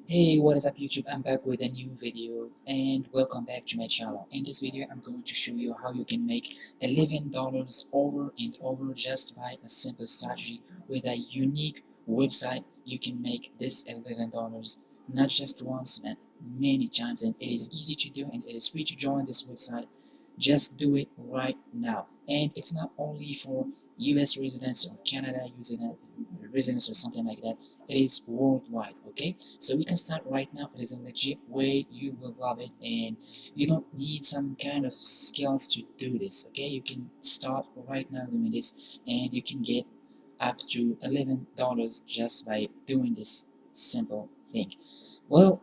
Hey, what is up YouTube? I'm back with a new video and welcome back to my channel. In this video, I'm going to show you how you can make $11 over and over just by a simple strategy with a unique website. You can make this $11 not just once but many times, and it is easy to do and it is free to join this website. Just do it right now. And it's not only for US residents or Canada residents or something like that. It is worldwide, okay? So we can start right now. It is a legit way. You will love it, and you don't need some kind of skills to do this, okay? You can start right now doing this, and you can get up to $11 just by doing this simple thing. Well,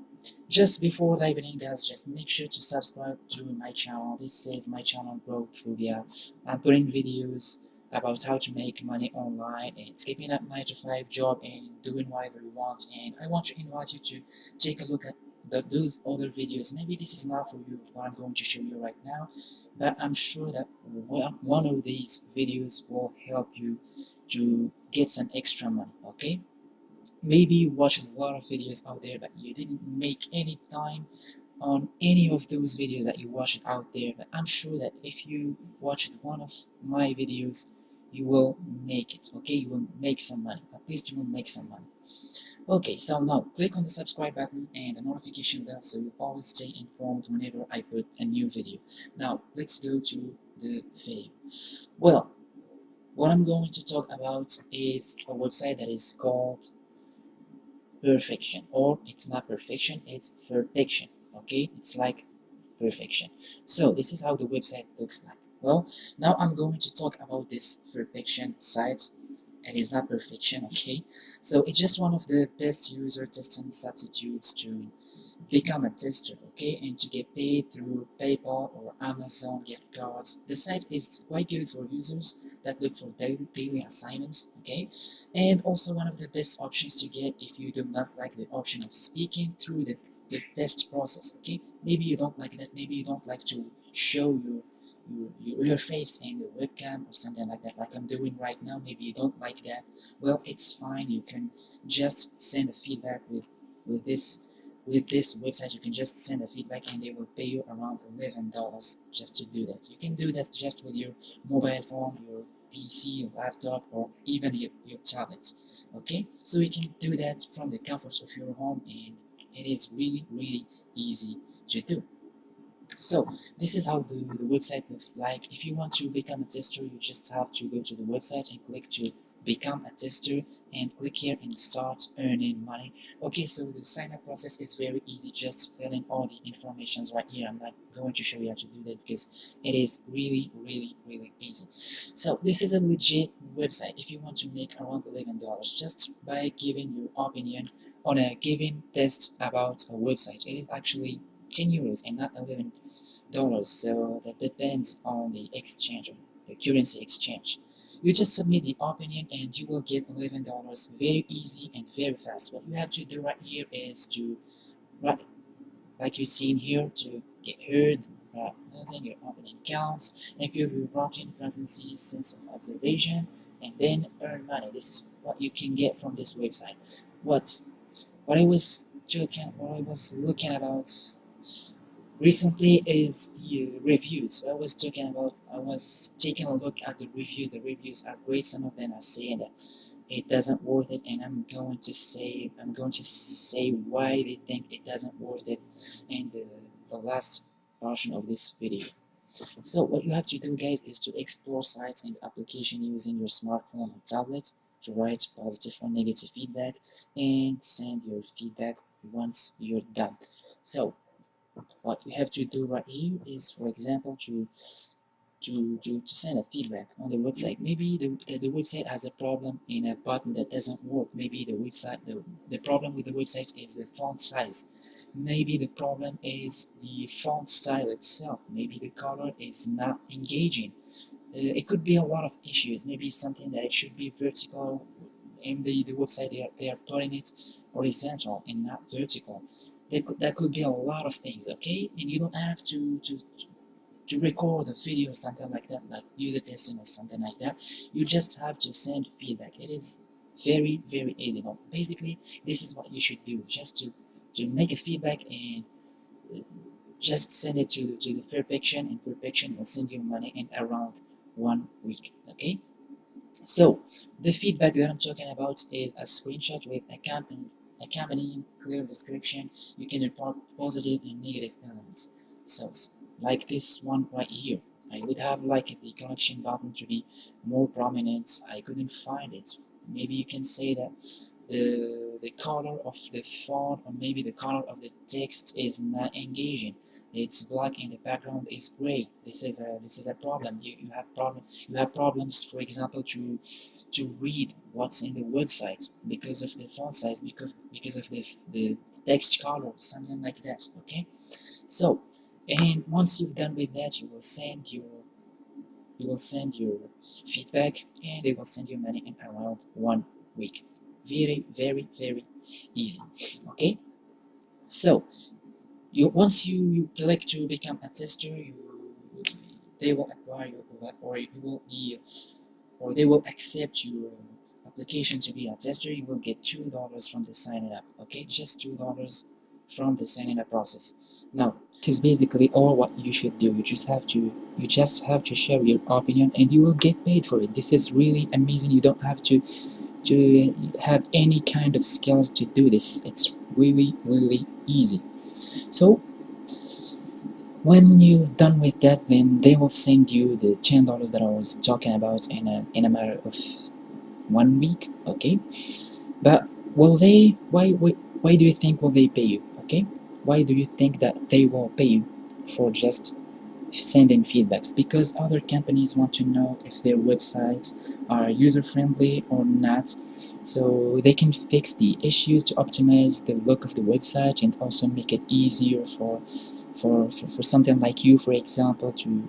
just before diving in, guys, just make sure to subscribe to my channel. This is my channel Growth Phobia. I'm putting videos about how to make money online and skipping that 9 to 5 job and doing whatever you want. And I want to invite you to take a look at those other videos. Maybe this is not for you, what I'm going to show you right now, but I'm sure that one of these videos will help you to get some extra money, okay? Maybe you watched a lot of videos out there, but you didn't make any time on any of those videos that you watched out there. But I'm sure that if you watched one of my videos, you will make it, okay? You will make some money. At least you will make some money. Okay, so now click on the subscribe button and the notification bell so you always stay informed whenever I put a new video. Now, let's go to the video. Well, what I'm going to talk about is a website that is called perfection, or it's not perfection, it's perfection, okay? It's like perfection. So this is how the website looks like. Well, now I'm going to talk about this perfection site. It is not perfection, okay? So it's just one of the best user testing substitutes to become a tester, okay, and to get paid through PayPal or Amazon gift cards. The site is quite good for users that look for daily assignments, okay, and also one of the best options to get if you do not like the option of speaking through the test process, okay. Maybe you don't like that, maybe you don't like to show your face in the webcam or something like that, like I'm doing right now. Maybe you don't like that. Well, it's fine. You can just send a feedback with this with this website. You can just send a feedback and they will pay you around $11 just to do that. You can do that just with your mobile phone, your PC, your laptop, or even your tablet, okay. So you can do that from the comfort of your home, and it is really easy to do. So this is how the website looks like. If you want to become a tester, you just have to go to the website and click to become a tester and click here and start earning money. Okay, so the sign up process is very easy. Just fill in all the informations right here. I'm not going to show you how to do that because it is really easy. So this is a legit website if you want to make around $11 just by giving your opinion on a given test about a website. It is actually €10 and not $11. So that depends on the exchange, or the currency exchange. You just submit the opinion and you will get $11 very easy and very fast. What you have to do right here is to write, like you see in here, to get heard using your opening counts, improve your routing frequency, sense of observation, and then earn money. This is what you can get from this website. What what I was looking about recently is the reviews. I was taking a look at the reviews. The reviews are great. Some of them are saying that it doesn't worth it, and I'm going to say why they think it doesn't worth it in the last portion of this video. So what you have to do, guys, is to explore sites and application using your smartphone or tablet to write positive or negative feedback and send your feedback once you're done. So what you have to do right here is, for example, to send a feedback on the website. Maybe the website has a problem in a button that doesn't work. Maybe the problem with the website is the font size. Maybe the problem is the font style itself. Maybe the color is not engaging. It could be a lot of issues. Maybe something that it should be vertical in the website, they are putting it horizontal and not vertical. That could be a lot of things, okay? And you don't have to record a video or something like that, like user testing or something like that. You just have to send feedback. It is very easy. Now, basically, this is what you should do, just to to make a feedback and just send it to the Fairfaction, and Fairfaction will send you money in around 1 week. Okay, so the feedback that I'm talking about is a screenshot with accompanying clear description. You can report positive and negative elements. So like this one right here, I would have like the connection button to be more prominent. I couldn't find it. Maybe you can say that the color of the font, or maybe the color of the text is not engaging. It's black and the background is gray. This is a problem. You have problems, for example, to read what's in the website because of the font size, because of the text color, something like that. Okay, so and once you've done with that, you will send your feedback, and they will send you money in around 1 week. Very, very, very easy. Okay, so once you click to become a tester, they will acquire you, or you will be, or they will accept your application to be a tester. You will get $2 from the signing up. Okay, just $2 from the signing up process. Now, this is basically all what you should do. You just have to share your opinion, and you will get paid for it. This is really amazing. You don't have to have any kind of skills to do this. It's really, really easy. So when you're done with that, then they will send you the $10 that I was talking about in a matter of 1 week. Okay, but will they? Why do you think will they pay you? Okay, why do you think that they will pay you for just sending feedbacks? Because other companies want to know if their websites are user friendly or not, so they can fix the issues to optimize the look of the website and also make it easier for something like you, for example, to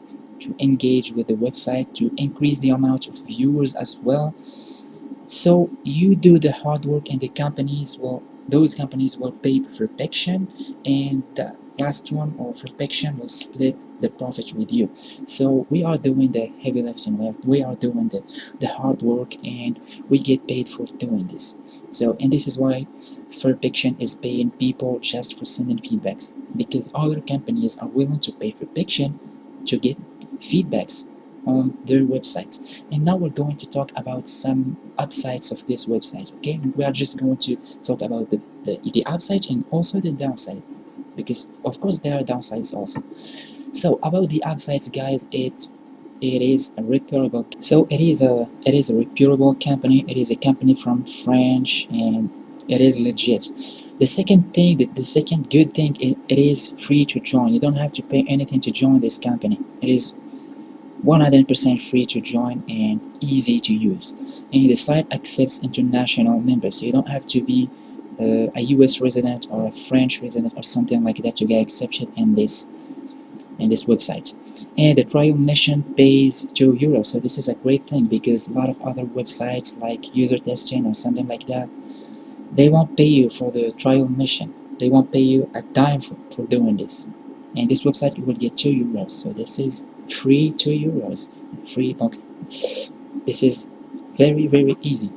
engage with the website, to increase the amount of viewers as well. So you do the hard work, and those companies will pay perfection, and the last one, or perfection, will split the profits with you. So we are doing the heavy lifting, we are doing the hard work, and we get paid for doing this. So, and this is why perfection is paying people just for sending feedbacks, because other companies are willing to pay perfection to get feedbacks on their websites. And now we're going to talk about some upsides of this website. Okay, we are just going to talk about the upside and also the downside, because of course there are downsides also. So about the upsides, guys, it is a reputable. So it is a reputable company. It is a company from France, and it is legit. The second good thing, it is free to join. You don't have to pay anything to join this company. It is 100% free to join and easy to use. And the site accepts international members, so you don't have to be a US resident or a French resident or something like that to get accepted in this website. And the trial mission pays €2, so this is a great thing, because a lot of other websites like user testing or something like that, they won't pay you for the trial mission. They won't pay you a dime for doing this. And this website, you will get €2. So this is free €2. Free box. This is very, very easy.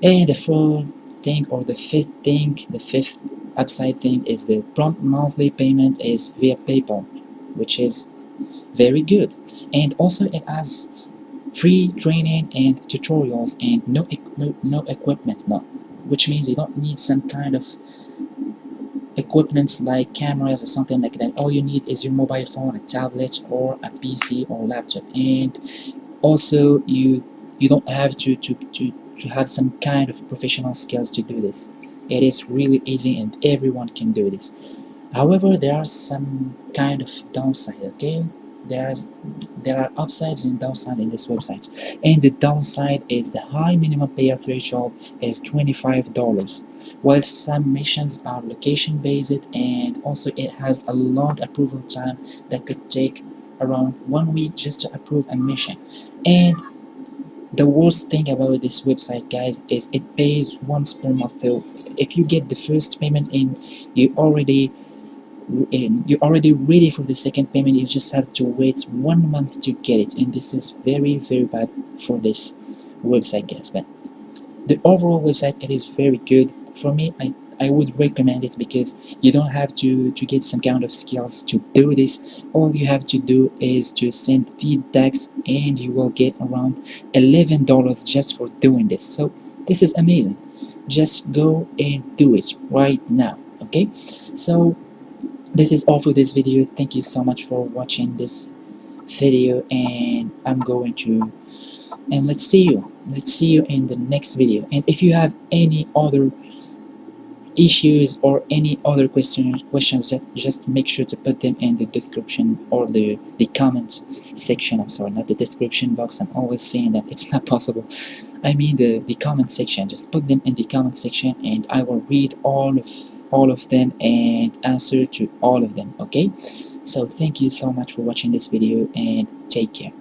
And the fourth thing, or the fifth upside thing, is the prompt monthly payment is via PayPal, which is very good. And also it has free training and tutorials, and no equipment, no, which means you don't need some kind of equipment like cameras or something like that. All you need is your mobile phone, a tablet, or a PC or laptop. And also you don't have to have some kind of professional skills to do this. It is really easy, and everyone can do this. However, there are some kind of downside. Okay, there are upsides and downsides in this website, and the downside is the high minimum payout threshold is $25, while some missions are location based, and also it has a long approval time that could take around 1 week just to approve a mission. And the worst thing about this website, guys, is it pays once per month. Though if you get the first payment in, you already you're already ready for the second payment. You just have to wait 1 month to get it, and this is very, very bad for this website, guys. But the overall website, it is very good. For me, I I would recommend it because you don't have to get some kind of skills to do this. All you have to do is to send feedbacks and you will get around $11 just for doing this. So this is amazing. Just go and do it right now. Okay, so this is all for this video. Thank you so much for watching this video, and I'm going to, and let's see you in the next video. And if you have any other issues or any other questions, just make sure to put them in the description or the comment section. I'm sorry, not the description box. I'm always saying that it's not possible. I mean the comment section. Just put them in the comment section and I will read all of them and answer to all of them. Okay, so thank you so much for watching this video and take care.